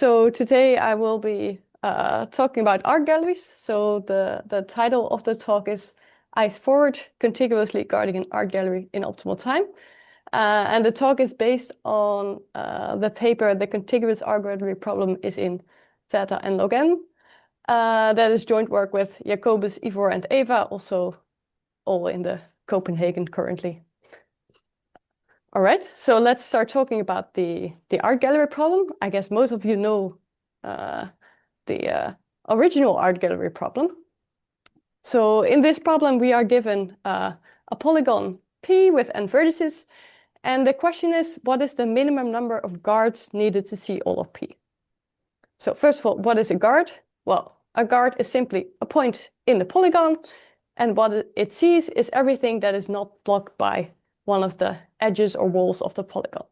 So today I will be talking about art galleries. So the title of the talk is Eyes Forward, Contiguously Guarding an Art Gallery in Optimal Time. And the talk is based on the paper, The Contiguous Art Gallery Problem is in Theta and Log N. That is joint work with Jacobus, Ivor, and Eva, also all in the Copenhagen currently. All right, so let's start talking about the art gallery problem. I guess most of you know the original art gallery problem. So in this problem, we are given a polygon P with n vertices. And the question is, what is the minimum number of guards needed to see all of P? So first of all, what is a guard? Well, a guard is simply a point in the polygon. And what it sees is everything that is not blocked by one of the edges or walls of the polygon.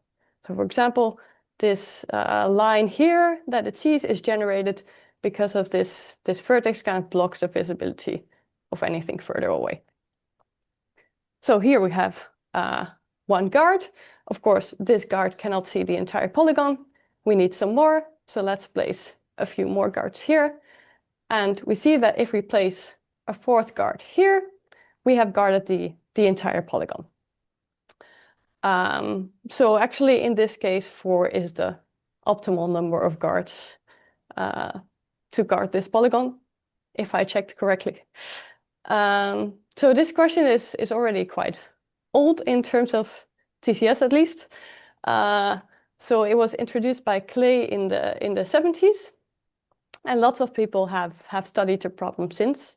So for example, this line here that it sees is generated because of this vertex kind of blocks the visibility of anything further away. So here we have one guard. Of course, this guard cannot see the entire polygon. We need some more. So let's place a few more guards here. And we see that if we place a fourth guard here, we have guarded the entire polygon. So actually, in this case, 4 is the optimal number of guards to guard this polygon, if I checked correctly. So this question is already quite old in terms of TCS, at least. So it was introduced by Clay in the 70s, and lots of people have studied the problem since.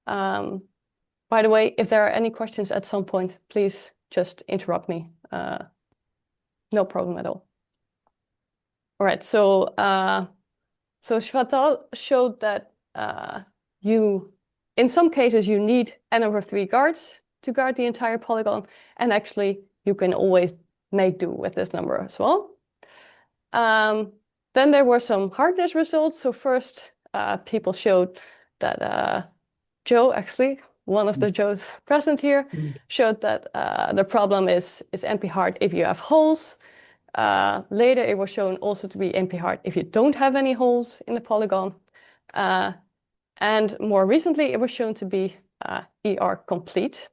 By the way, if there are any questions at some point, please just interrupt me. No problem at all. All right, so Schwatal showed that in some cases, you need n/3 guards to guard the entire polygon, and actually you can always make do with this number as well. Then there were some hardness results. So first, people showed that Joe, actually, one of the Joes present here, showed that the problem is NP-hard if you have holes. Later, it was shown also to be NP-hard if you don't have any holes in the polygon. And more recently, it was shown to be ER complete.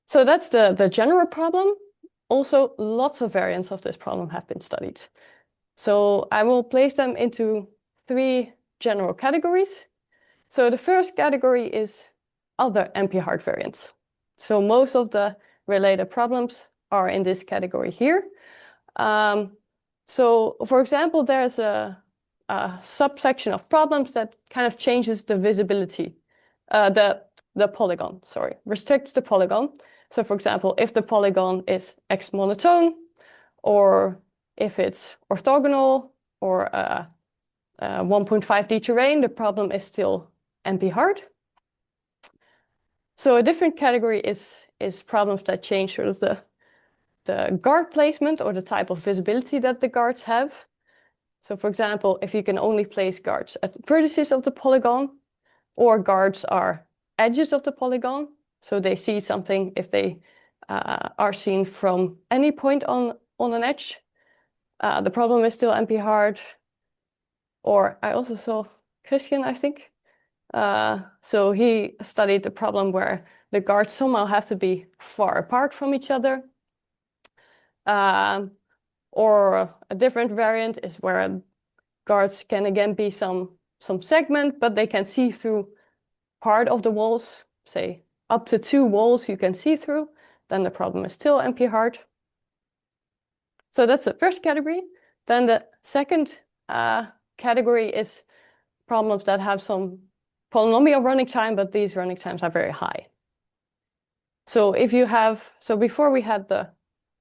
So that's the general problem. Also, lots of variants of this problem have been studied. So I will place them into 3 general categories. So the first category is other NP-hard variants. So most of the related problems are in this category here. So for example, there's a subsection of problems that kind of changes the visibility, the polygon, restricts the polygon. So for example, if the polygon is X monotone, or if it's orthogonal, or 1.5D terrain, the problem is still NP-hard. So a different category is problems that change sort of the guard placement or the type of visibility that the guards have. So for example, if you can only place guards at vertices of the polygon, or guards are edges of the polygon, so they see something if they are seen from any point on an edge, the problem is still NP-hard. Or I also saw Christian, I think. So he studied the problem where the guards somehow have to be far apart from each other. Or a different variant is where guards can again be some segment, but they can see through part of the walls, say up to 2 walls you can see through, then the problem is still NP-hard. So that's the first category. Then the second category is problems that have some polynomial running time, but these running times are very high. So before we had the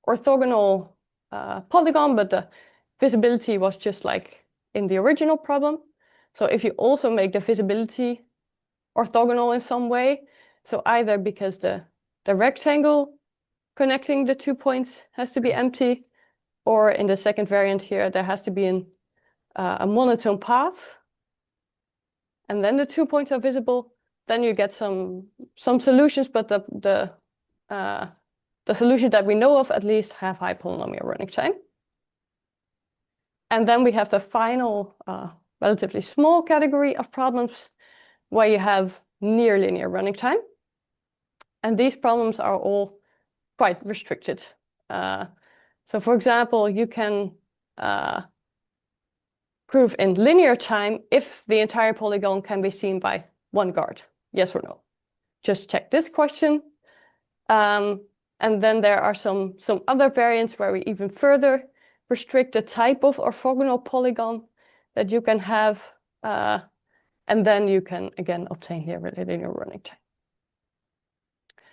orthogonal polygon, but the visibility was just like in the original problem. So if you also make the visibility orthogonal in some way, so either because the rectangle connecting the 2 points has to be empty, or in the second variant here, there has to be a monotone path, and then the 2 points are visible, then you get some solutions, but the solutions that we know of at least have high polynomial running time. And then we have the final relatively small category of problems where you have near linear running time. And these problems are all quite restricted. So for example, you can prove in linear time if the entire polygon can be seen by one guard, yes or no. Just check this question. And then there are some other variants where we even further restrict the type of orthogonal polygon that you can have. And then you can, again, obtain near linear running time.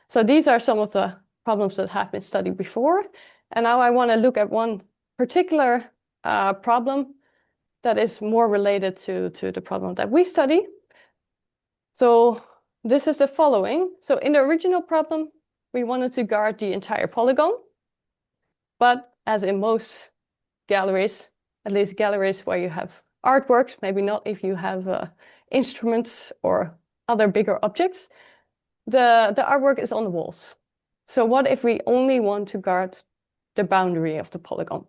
So these are some of the problems that have been studied before. And now I want to look at one particular problem that is more related to the problem that we study. So this is the following. So in the original problem, we wanted to guard the entire polygon. But as in most galleries, at least galleries where you have artworks, maybe not if you have instruments or other bigger objects, the artwork is on the walls. So what if we only want to guard the boundary of the polygon?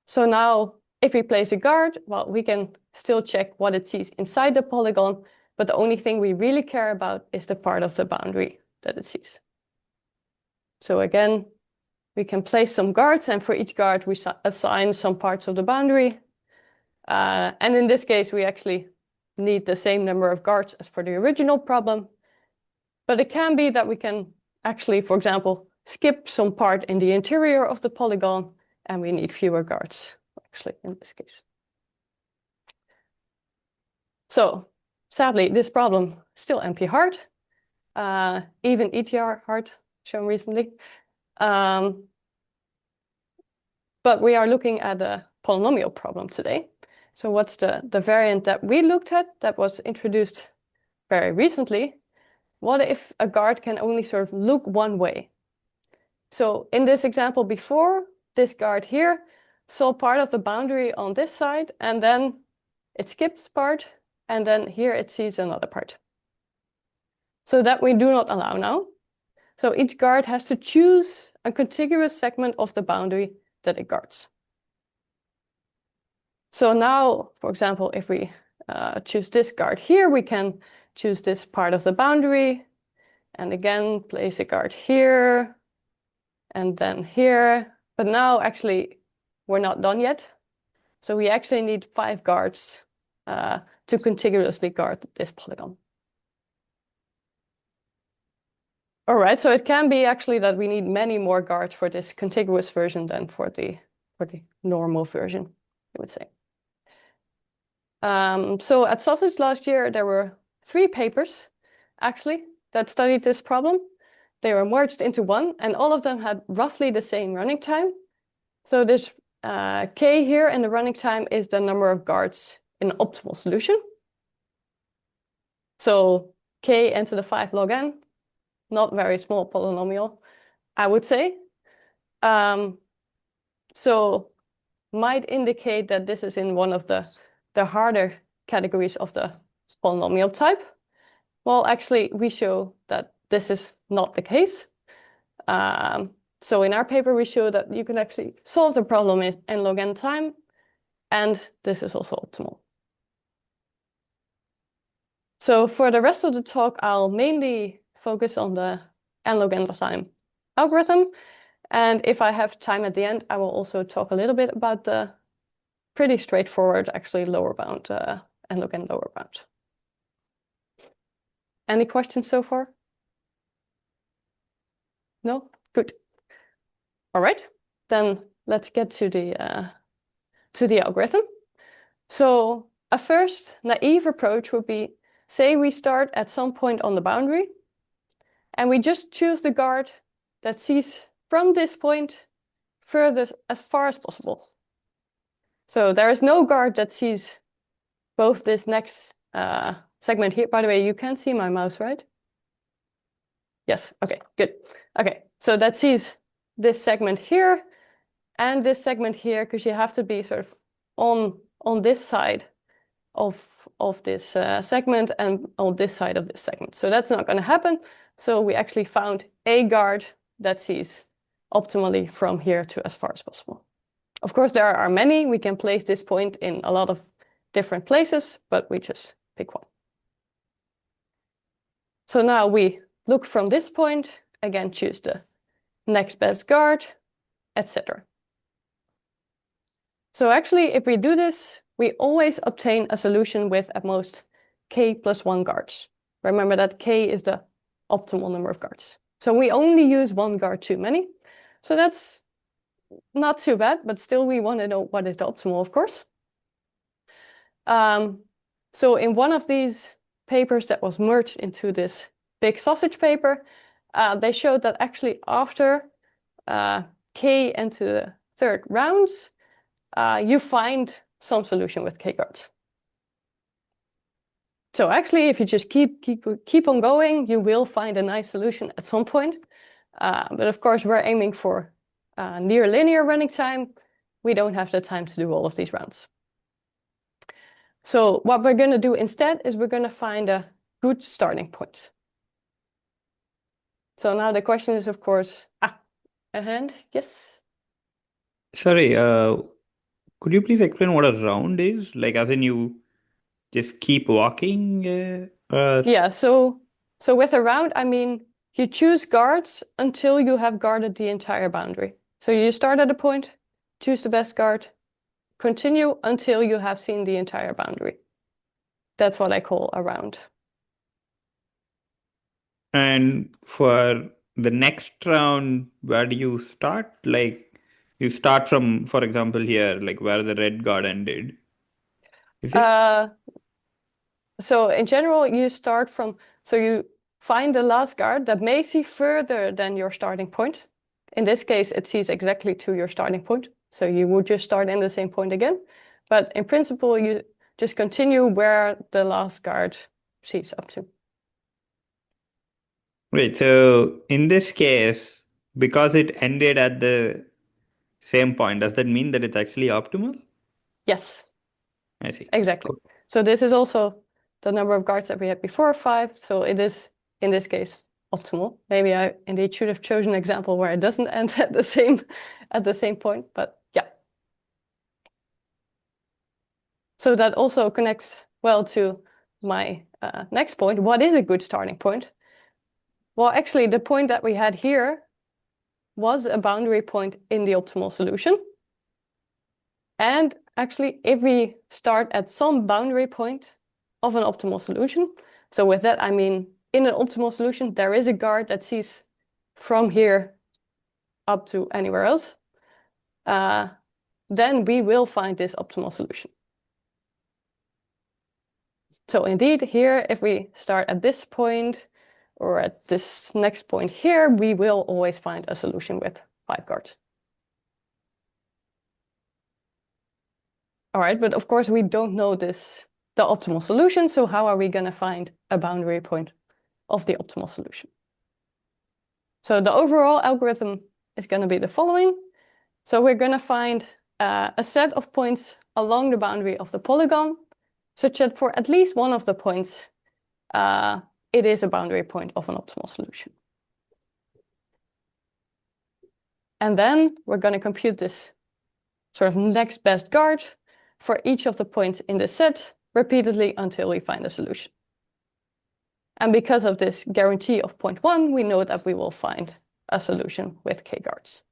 So now if we place a guard, well, we can still check what it sees inside the polygon, but the only thing we really care about is the part of the boundary that it sees. So again, we can place some guards, and for each guard we assign some parts of the boundary. And in this case, we actually need the same number of guards as for the original problem. But it can be that we can actually, for example, skip some part in the interior of the polygon, and we need fewer guards, actually, in this case. So sadly, this problem still NP hard, even ETR hard, shown recently. But we are looking at a polynomial problem today. So what's the variant that we looked at that was introduced very recently? What if a guard can only sort of look one way? So in this example before, this guard here saw part of the boundary on this side, and then it skips part, and then here it sees another part. So that we do not allow now. So each guard has to choose a contiguous segment of the boundary that it guards. So now, for example, if we choose this guard here, we can choose this part of the boundary, and again, place a guard here, and then here. But now, actually, we're not done yet. So we actually need 5 guards to contiguously guard this polygon. All right, so it can be actually that we need many more guards for this contiguous version than for the normal version, I would say. So at SoCG last year, there were 3 papers, actually, that studied this problem. They were merged into one, and all of them had roughly the same running time. So this K here, and the running time is the number of guards in an optimal solution. So K n to the 5 log n, not very small polynomial, I would say. So might indicate that this is in one of the harder categories of the polynomial type. Well, actually, we show that this is not the case. So in our paper, we show that you can actually solve the problem in n log n time, and this is also optimal. So for the rest of the talk, I'll mainly focus on the n log n time algorithm. And if I have time at the end, I will also talk a little bit about the pretty straightforward, actually, lower bound, n log n lower bound. Any questions so far? No? Good. All right, then let's get to the algorithm. So a first naive approach would be, say we start at some point on the boundary, and we just choose the guard that sees from this point further as far as possible. So there is no guard that sees both this next segment here. By the way, you can see my mouse, right? Yes, okay, good. Okay, so that sees this segment here and this segment here, because you have to be sort of on this side of this segment and on this side of this segment. So that's not going to happen. So we actually found a guard that sees optimally from here to as far as possible. Of course, there are many. We can place this point in a lot of different places, but we just pick one. So now we look from this point, again, choose the next best guard, etc. So actually, if we do this, we always obtain a solution with at most k plus 1 guards. Remember that k is the optimal number of guards. So we only use one guard too many. So that's not too bad, but still we want to know what is the optimal, of course. So in one of these papers that was merged into this big sausage paper, they showed that actually after k into the third rounds, you find some solution with k guards. So actually, if you just keep on going, you will find a nice solution at some point. But of course, we're aiming for near linear running time. We don't have the time to do all of these rounds. So what we're going to do instead is we're going to find a good starting point. So now the question is, of course, a hand, yes? Sorry, could you please explain what a round is? Like, as in you just keep walking? Yeah, so with a round, I mean, you choose guards until you have guarded the entire boundary. So you start at a point, choose the best guard, continue until you have seen the entire boundary. That's what I call a round. And for the next round, where do you start? Like, you start from, for example, here, like where the red guard ended. Is it? So in general, you start from, so you find the last guard that may see further than your starting point. In this case, it sees exactly to your starting point. So you would just start in the same point again. But in principle, you just continue where the last guard sees up to. Wait, so in this case, because it ended at the same point, does that mean that it's actually optimal? Yes, I see. exactly. Cool. So this is also the number of guards that we had before, 5. So it is, in this case, optimal. Maybe I indeed should have chosen an example where it doesn't end at the same point, but yeah. So that also connects well to my next point. What is a good starting point? Well, actually, the point that we had here was a boundary point in the optimal solution. And actually, if we start at some boundary point of an optimal solution, so with that, I mean, in an optimal solution, there is a guard that sees from here up to anywhere else, then we will find this optimal solution. So indeed, here, if we start at this point or at this next point here, we will always find a solution with 5 guards. All right, but of course, we don't know the optimal solution. So how are we going to find a boundary point of the optimal solution? So the overall algorithm is going to be the following. So we're going to find a set of points along the boundary of the polygon, such that for at least one of the points, it is a boundary point of an optimal solution. And then we're going to compute this sort of next best guard for each of the points in the set repeatedly until we find a solution. And because of this guarantee of 0.1, we know that we will find a solution with k guards.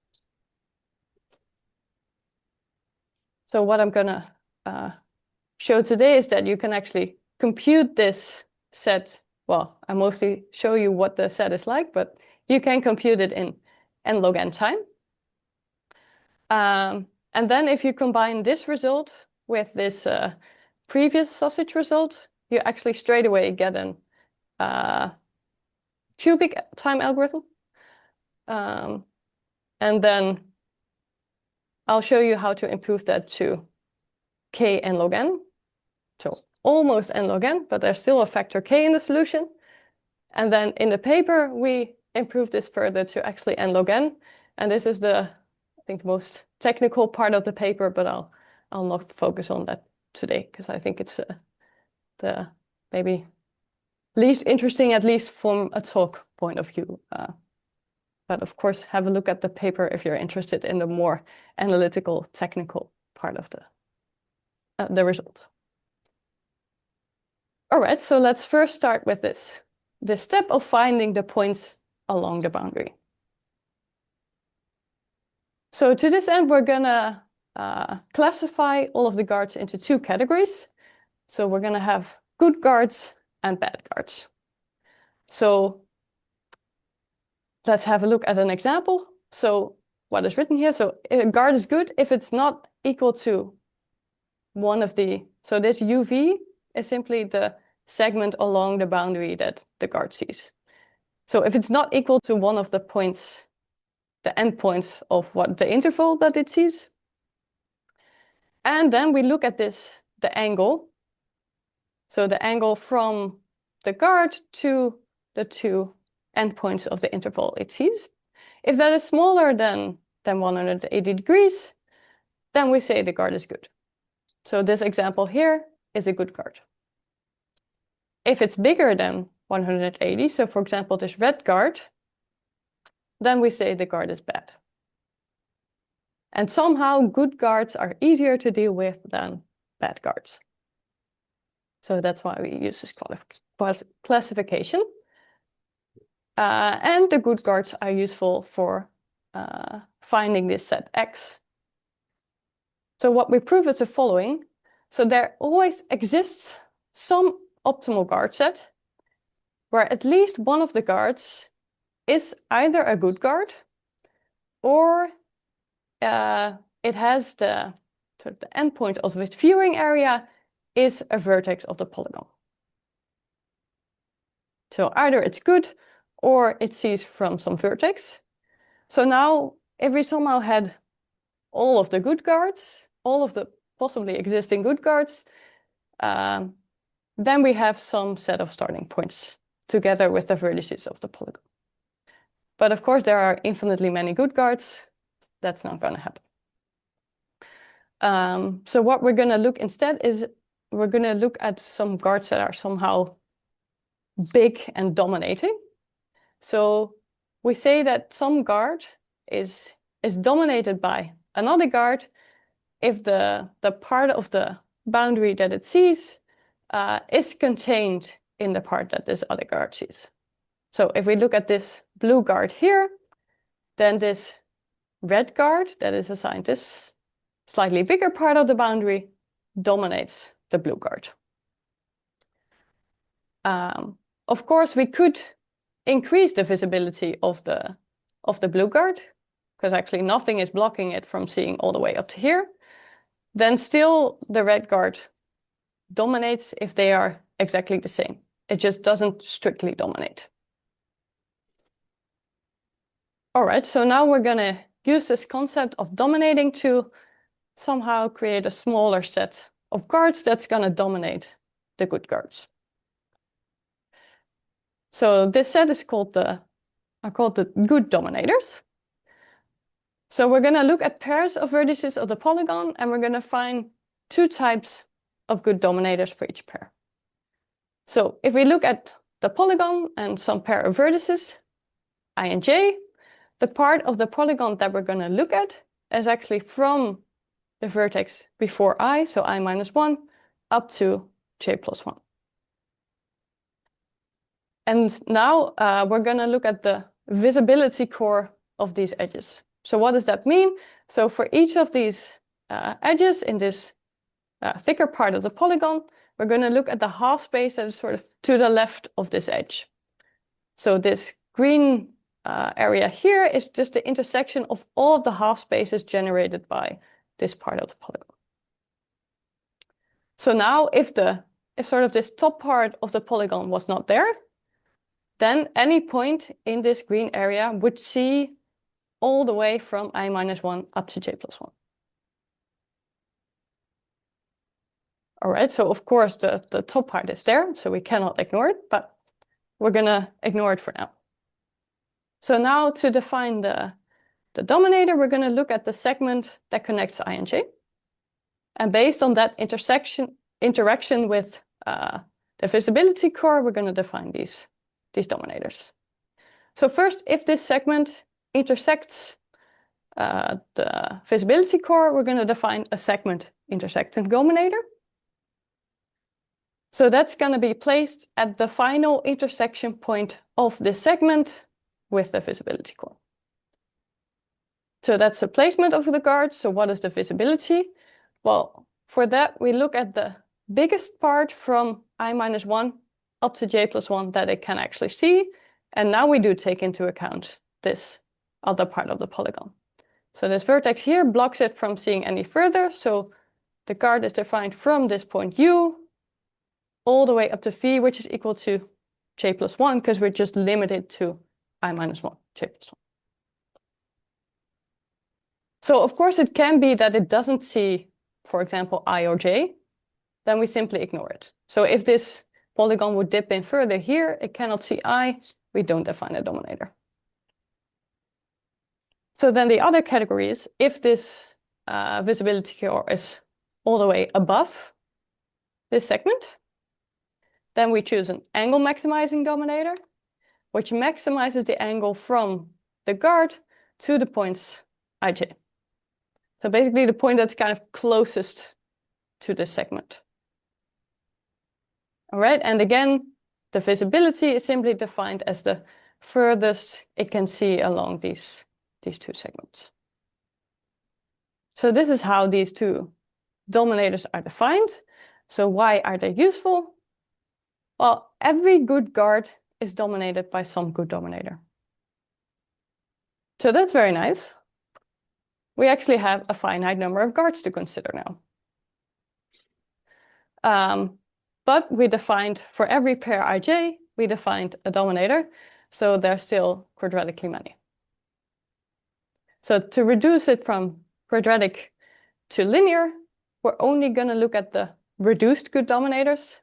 So what I'm going to show today is that you can actually compute this set. Well, I mostly show you what the set is like, but you can compute it in n log n time. And then if you combine this result with this previous sausage result, you actually straight away get an cubic time algorithm. And then I'll show you how to improve that to k n log n. So almost n log n, but there's still a factor k in the solution. And then in the paper, we improve this further to actually n log n. And this is I think the most technical part of the paper, but I'll not focus on that today because I think it's the maybe least interesting, at least from a talk point of view. But of course, have a look at the paper if you're interested in the more analytical, technical part of the result. All right, so let's first start with this step of finding the points along the boundary. So to this end, we're gonna classify all of the guards into two categories. So we're gonna have good guards and bad guards. So let's have a look at an example. So what is written here? So a guard is good if it's not equal to one of the, so this UV is simply the segment along the boundary that the guard sees. So if it's not equal to one of the points, the endpoints of what the interval that it sees. And then we look at this, the angle. So the angle from the guard to the two endpoints of the interval it sees. If that is smaller than 180 degrees, then we say the guard is good. So this example here is a good guard. If it's bigger than 180, so for example, this red guard, then we say the guard is bad. And somehow good guards are easier to deal with than bad guards. So that's why we use this classification. And the good guards are useful for finding this set X. So what we prove is the following. So there always exists some optimal guard set where at least one of the guards is either a good guard or it has the endpoint of its viewing area is a vertex of the polygon. So either it's good or it sees from some vertex. So now if we somehow had all of the good guards, all of the possibly existing good guards, then we have some set of starting points together with the vertices of the polygon. But of course, there are infinitely many good guards. That's not going to happen. So what we're going to look instead is we're going to look at some guards that are somehow big and dominating. So we say that some guard is dominated by another guard if the part of the boundary that it sees is contained in the part that this other guard sees. So if we look at this blue guard here, then this red guard that is assigned this slightly bigger part of the boundary dominates the blue guard. Of course, we could increase the visibility of the blue guard, because actually nothing is blocking it from seeing all the way up to here. Then still the red guard dominates if they are exactly the same. It just doesn't strictly dominate. All right, so now we're going to use this concept of dominating to somehow create a smaller set of guards that's going to dominate the good guards. So this set is called the good dominators. So we're going to look at pairs of vertices of the polygon, and we're going to find two types of good dominators for each pair. So if we look at the polygon and some pair of vertices, I and j, the part of the polygon that we're going to look at is actually from the vertex before I, so I minus 1, up to j plus 1. And now we're going to look at the visibility core of these edges. So what does that mean? So for each of these edges in this thicker part of the polygon, we're going to look at the half space that is sort of to the left of this edge. So this green area here is just the intersection of all of the half spaces generated by this part of the polygon. So now if sort of this top part of the polygon was not there, then any point in this green area would see all the way from I minus 1 up to j plus 1. All right, so of course the top part is there, so we cannot ignore it, but we're going to ignore it for now. So now to define the dominator, we're going to look at the segment that connects I and j. And based on that interaction with the visibility core, we're going to define these dominators. So first, if this segment intersects the visibility core, we're going to define a segment intersecting dominator. So that's going to be placed at the final intersection point of this segment with the visibility core. So that's the placement of the guard. So what is the visibility? Well, for that, we look at the biggest part from I-1 up to j+1 that it can actually see. And now we do take into account this other part of the polygon. So this vertex here blocks it from seeing any further. So the guard is defined from this point U all the way up to V, which is equal to j+1, because we're just limited to I-1, j+1. So of course it can be that it doesn't see, for example, I or j, then we simply ignore it. So if this polygon would dip in further here, it cannot see I, we don't define a dominator. So then the other category is if this visibility core is all the way above this segment, then we choose an angle maximizing dominator, which maximizes the angle from the guard to the points ij. So basically the point that's kind of closest to this segment. All right, and again, the visibility is simply defined as the furthest it can see along these two segments. So this is how these two dominators are defined. So why are they useful? Well, every good guard is dominated by some good dominator. So that's very nice. We actually have a finite number of guards to consider now. But we defined for every pair ij, we defined a dominator. So there's still quadratically many. So to reduce it from quadratic to linear, we're only going to look at the reduced good dominators,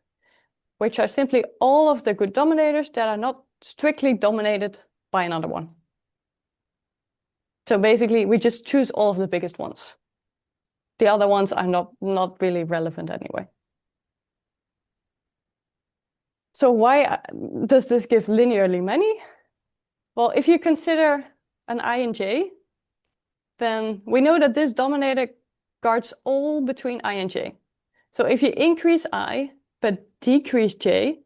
which are simply all of the good dominators that are not strictly dominated by another one. So basically, we just choose all of the biggest ones. The other ones are not really relevant anyway. So why does this give linearly many? Well, if you consider an I and j, then we know that this dominator guards all between I and j. So if you increase I, but decrease j,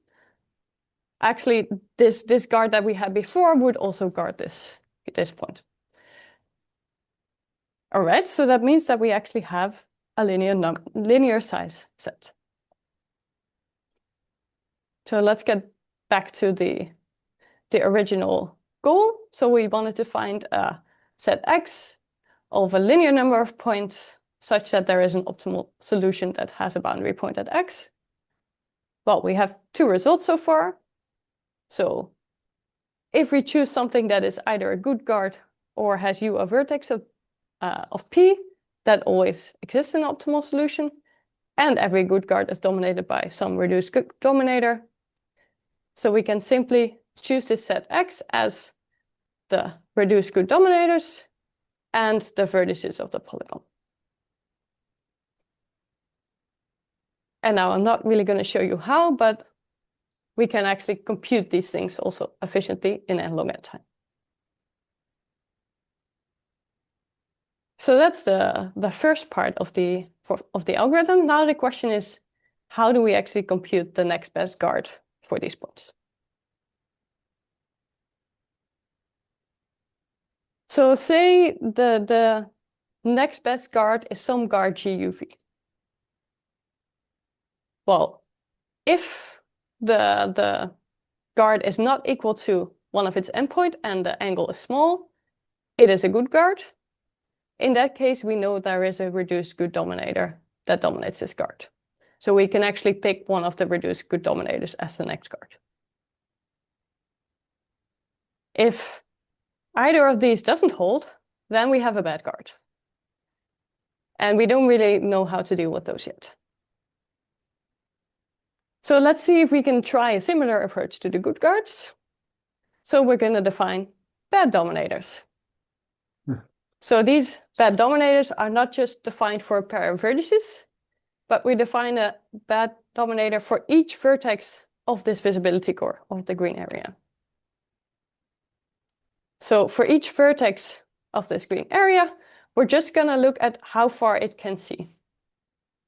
actually this guard that we had before would also guard this point. All right, so that means that we actually have a linear size set. So let's get back to the original goal. So we wanted to find a set X of a linear number of points such that there is an optimal solution that has a boundary point at X. Well, we have two results so far. So if we choose something that is either a good guard or has U a vertex of P, that always exists in an optimal solution. And every good guard is dominated by some reduced good dominator. So we can simply choose this set X as the reduced good dominators and the vertices of the polygon. And now I'm not really going to show you how, but we can actually compute these things also efficiently in n log n time. So that's the first part of the algorithm. Now the question is, how do we actually compute the next best guard for these points? So say the next best guard is some guard GUV. Well, if the guard is not equal to one of its endpoint and the angle is small, it is a good guard. In that case, we know there is a reduced good dominator that dominates this guard. So we can actually pick one of the reduced good dominators as the next guard. If either of these doesn't hold, then we have a bad guard. And we don't really know how to deal with those yet. So let's see if we can try a similar approach to the good guards. So we're going to define bad dominators. So these bad dominators are not just defined for a pair of vertices, but we define a bad dominator for each vertex of this visibility core of the green area. So for each vertex of this green area, we're just going to look at how far it can see.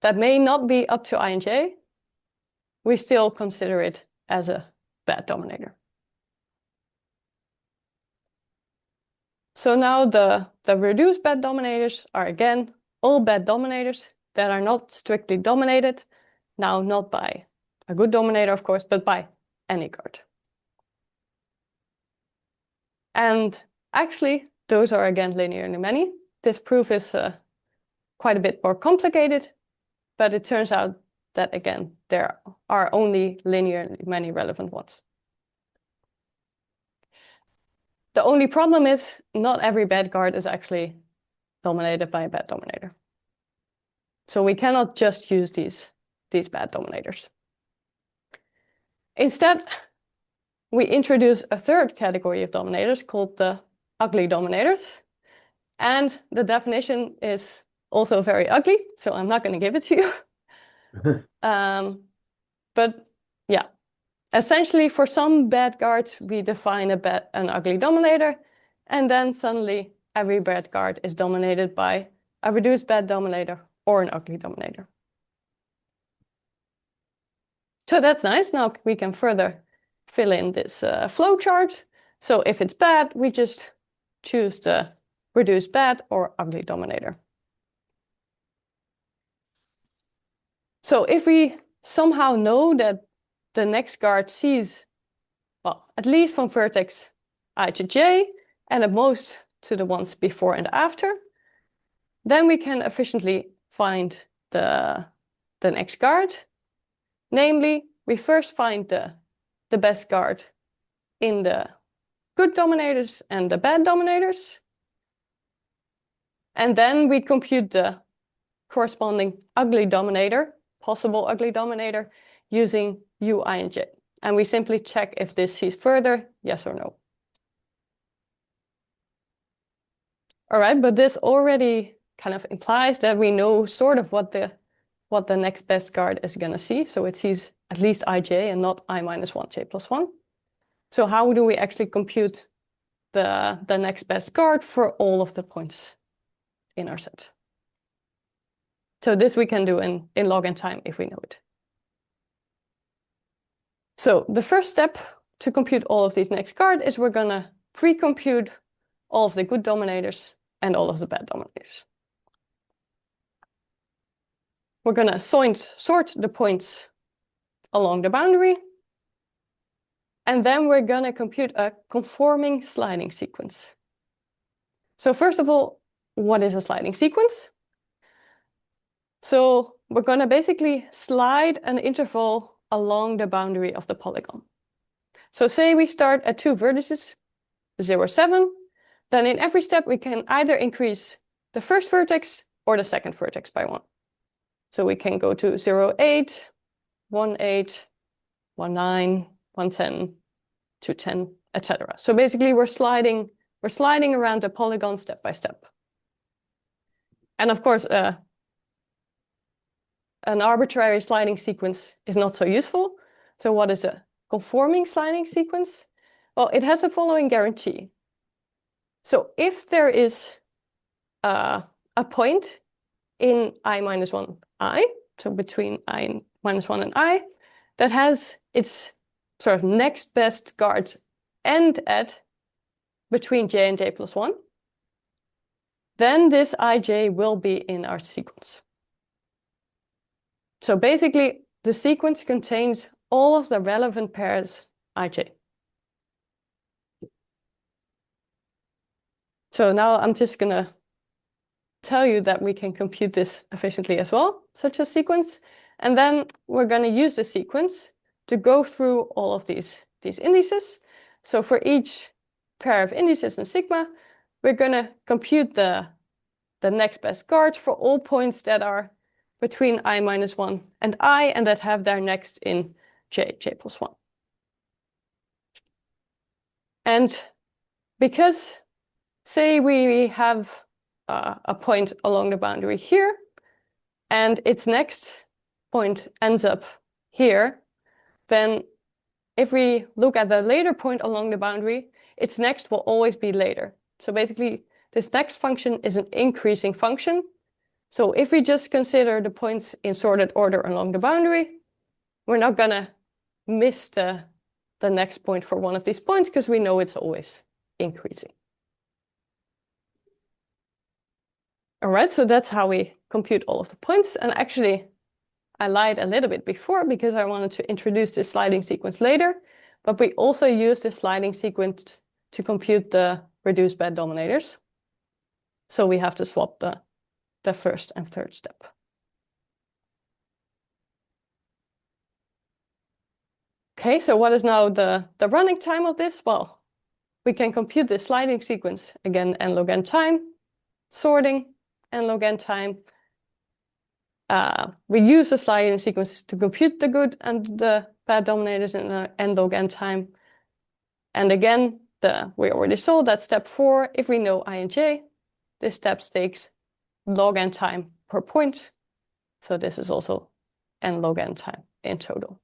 That may not be up to I and j. We still consider it as a bad dominator. So now the reduced bad dominators are again all bad dominators that are not strictly dominated, now not by a good dominator, of course, but by any guard. And actually, those are again linearly many. This proof is quite a bit more complicated, but it turns out that again, there are only linearly many relevant ones. The only problem is not every bad guard is actually dominated by a bad dominator. So we cannot just use these bad dominators. Instead, we introduce a third category of dominators called the ugly dominators. And the definition is also very ugly, so I'm not going to give it to you. But yeah, essentially for some bad guards, we define an ugly dominator, and then suddenly every bad guard is dominated by a reduced bad dominator or an ugly dominator. So that's nice. Now we can further fill in this flowchart. So if it's bad, we just choose the reduced bad or ugly dominator. So if we somehow know that the next guard sees, well, at least from vertex I to j, and at most to the ones before and after, then we can efficiently find the next guard. Namely, we first find the best guard in the good dominators and the bad dominators. And then we compute the corresponding ugly dominator, possible ugly dominator, using u, I, and j. And we simply check if this sees further, yes or no. All right, but this already kind of implies that we know sort of what the next best guard is going to see. So it sees at least ij and not I minus 1, j plus 1. So how do we actually compute the next best guard for all of the points in our set? So this we can do in log n time if we know it. So the first step to compute all of these next guard is we're going to pre-compute all of the good dominators and all of the bad dominators. We're going to sort the points along the boundary. And then we're going to compute a conforming sliding sequence. So first of all, what is a sliding sequence? So we're going to basically slide an interval along the boundary of the polygon. So say we start at two vertices, 0, 7. Then in every step, we can either increase the first vertex or the second vertex by 1. So we can go to 0, 8, 1, 8, 1, 9, 1, 10, 2, 10, etc. So basically we're sliding around the polygon step by step. And of course, an arbitrary sliding sequence is not so useful. So what is a conforming sliding sequence? Well, it has the following guarantee. So if there is a point in I minus 1 I, so between I minus 1 and I, that has its sort of next best guards end at between j and j plus 1, then this ij will be in our sequence. So basically, the sequence contains all of the relevant pairs ij. So now I'm just going to tell you that we can compute this efficiently as well, such a sequence. And then we're going to use the sequence to go through all of these indices. So for each pair of indices in sigma, we're going to compute the next best guard for all points that are between I minus 1 and I, and that have their next in j plus 1. And because, say we have a point along the boundary here, and its next point ends up here, then if we look at the later point along the boundary, its next will always be later. So basically, this next function is an increasing function. So if we just consider the points in sorted order along the boundary, we're not gonna miss the next point for one of these points because we know it's always increasing. All right, so that's how we compute all of the points. And actually, I lied a little bit before because I wanted to introduce this sliding sequence later, but we also use this sliding sequence to compute the reduced bed dominators. So we have to swap the first and third step. Okay, so what is now the running time of this? Well, we can compute the sliding sequence again, n log n time, sorting, n log n time. We use the sliding sequence to compute the good and the bad dominators in n log n time. And again, we already saw that step 4, if we know I and j, this step takes log n time per point. So this is also n log n time in total.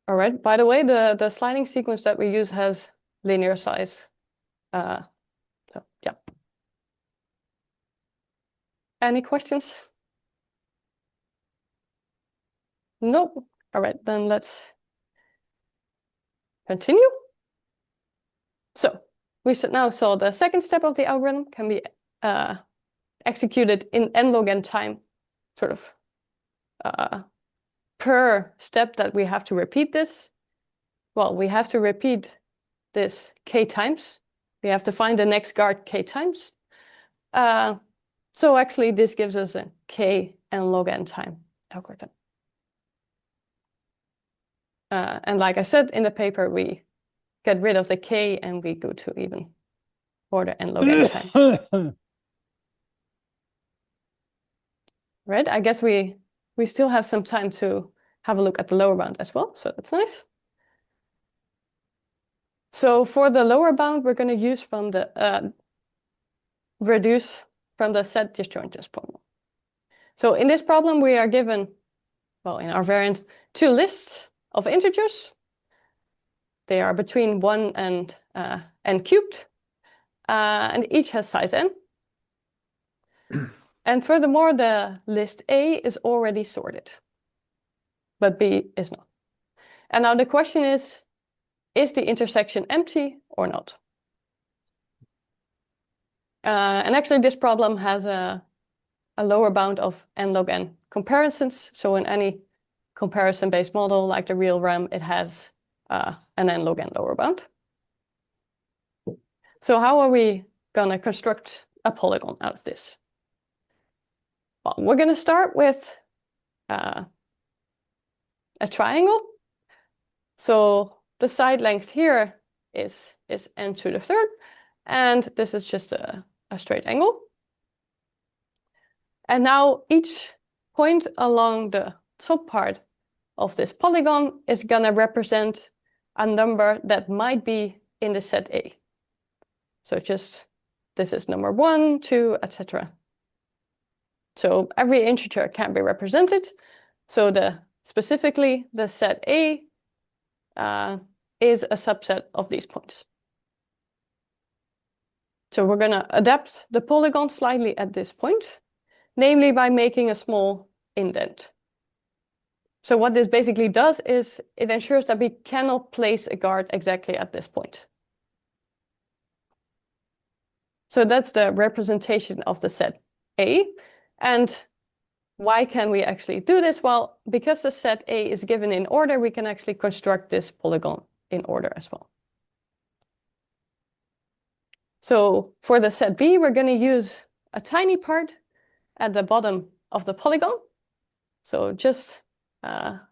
All right, by the way, the sliding sequence that we use has linear size. So yeah. Any questions? Nope. All right, then let's continue. So we now saw the second step of the algorithm can be executed in n log n time, sort of per step that we have to repeat this. Well, we have to repeat this k times. We have to find the next guard k times. So actually, this gives us a k n log n time algorithm. And like I said in the paper, we get rid of the k and we go to even order n log n time. Right? I guess we still have some time to have a look at the lower bound as well, so that's nice. So for the lower bound, we're going to use from the reduce from the set disjointness problem. So in this problem, we are given, well, in our variant, 2 lists of integers. They are between 1 and n cubed, and each has size n. And furthermore, the list A is already sorted, but B is not. And now the question is the intersection empty or not? And actually, this problem has a lower bound of n log n comparisons. So in any comparison-based model like the real RAM, it has an n log n lower bound. So how are we going to construct a polygon out of this? Well, we're going to start with a triangle. So the side length here is n to the third, and this is just a straight angle. And now each point along the top part of this polygon is going to represent a number that might be in the set A. So just this is number 1, 2, etc. So every integer can be represented. So specifically the set A is a subset of these points. So we're going to adapt the polygon slightly at this point, namely by making a small indent. So what this basically does is it ensures that we cannot place a guard exactly at this point. So that's the representation of the set A. And why can we actually do this? Well, because the set A is given in order, we can actually construct this polygon in order as well. So for the set B, we're going to use a tiny part at the bottom of the polygon. So just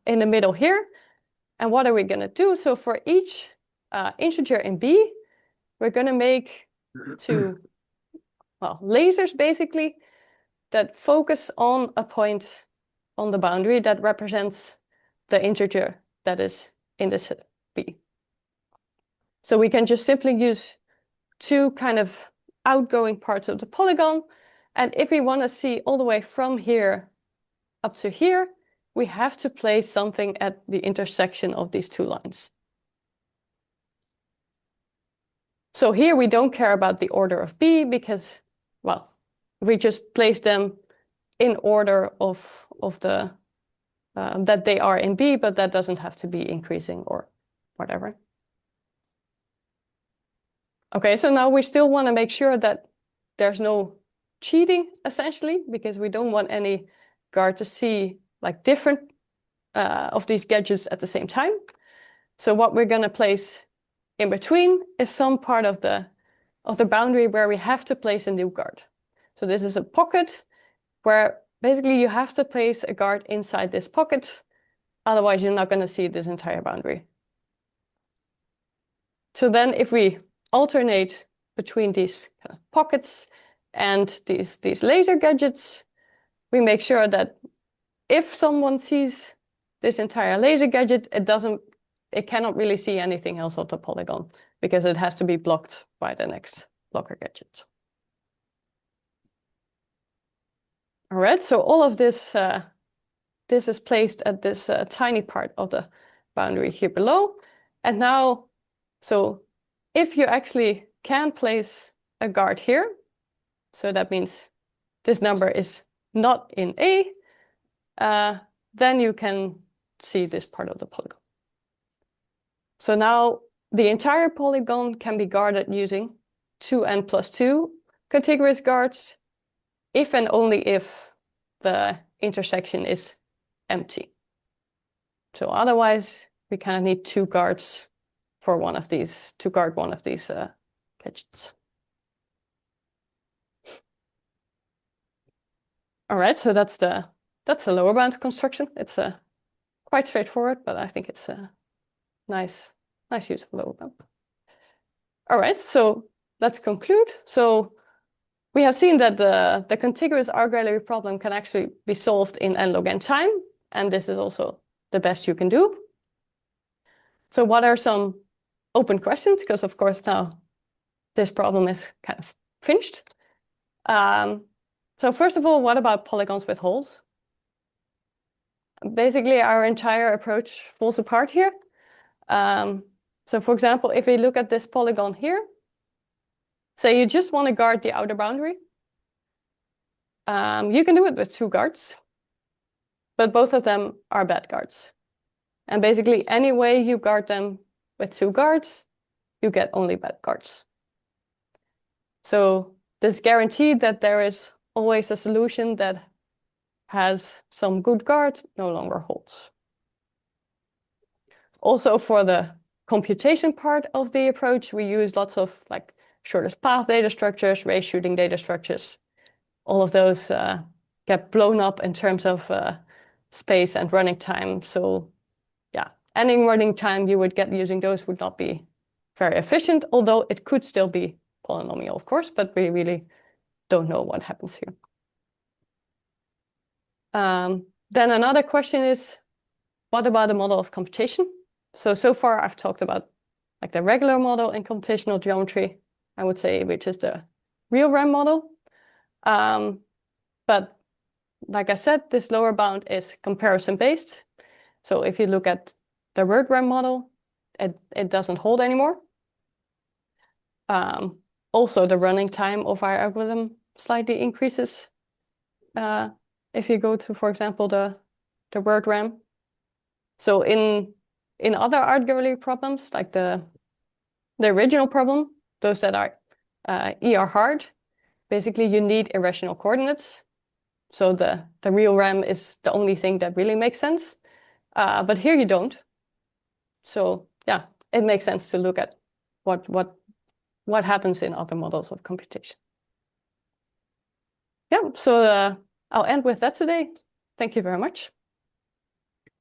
in the middle here. And what are we going to do? So for each integer in B, we're going to make 2 lasers basically that focus on a point on the boundary that represents the integer that is in the set B. So we can just simply use 2 kind of outgoing parts of the polygon. And if we want to see all the way from here up to here, we have to place something at the intersection of these 2 lines. So here we don't care about the order of B because, well, we just place them in order of the that they are in B, but that doesn't have to be increasing or whatever. Okay, so now we still want to make sure that there's no cheating, essentially, because we don't want any guard to see like different of these gadgets at the same time. So what we're going to place in between is some part of the boundary where we have to place a new guard. So this is a pocket where basically you have to place a guard inside this pocket. Otherwise, you're not going to see this entire boundary. So then if we alternate between these kind of pockets and these laser gadgets, we make sure that if someone sees this entire laser gadget, it cannot really see anything else of the polygon because it has to be blocked by the next blocker gadget. All right, so all of this this is placed at this tiny part of the boundary here below. And now, so if you actually can place a guard here, so that means this number is not in A, then you can see this part of the polygon. So now the entire polygon can be guarded using 2n+2 contiguous guards if and only if the intersection is empty. So otherwise, we kind of need two guards for one of these, to guard one of these gadgets. All right, so that's the lower bound construction. It's quite straightforward, but I think it's a nice use of lower bound. All right, so let's conclude. So we have seen that the contiguous art gallery problem can actually be solved in n log n time, and this is also the best you can do. So what are some open questions? Because of course now this problem is kind of finished. So first of all, what about polygons with holes? Basically, our entire approach falls apart here. So for example, if we look at this polygon here, say you just want to guard the outer boundary, you can do it with two guards, but both of them are bad guards. And basically, any way you guard them with two guards, you get only bad guards. So this guaranteed that there is always a solution that has some good guard no longer holds. Also, for the computation part of the approach, we use lots of like shortest path data structures, ray shooting data structures. All of those get blown up in terms of space and running time. So yeah, any running time you would get using those would not be very efficient, although it could still be polynomial, of course, but we really don't know what happens here. Then another question is, what about the model of computation? So far I've talked about like the regular model in computational geometry, I would say, which is the real RAM model. But like I said, this lower bound is comparison based. So if you look at the word RAM model, it doesn't hold anymore. Also, the running time of our algorithm slightly increases if you go to, for example, the word RAM. So in other art gallery problems, like the original problem, those that are ER hard, basically you need irrational coordinates. So the real RAM is the only thing that really makes sense. But here you don't. So yeah, it makes sense to look at what happens in other models of computation. Yeah, so I'll end with that today. Thank you very much.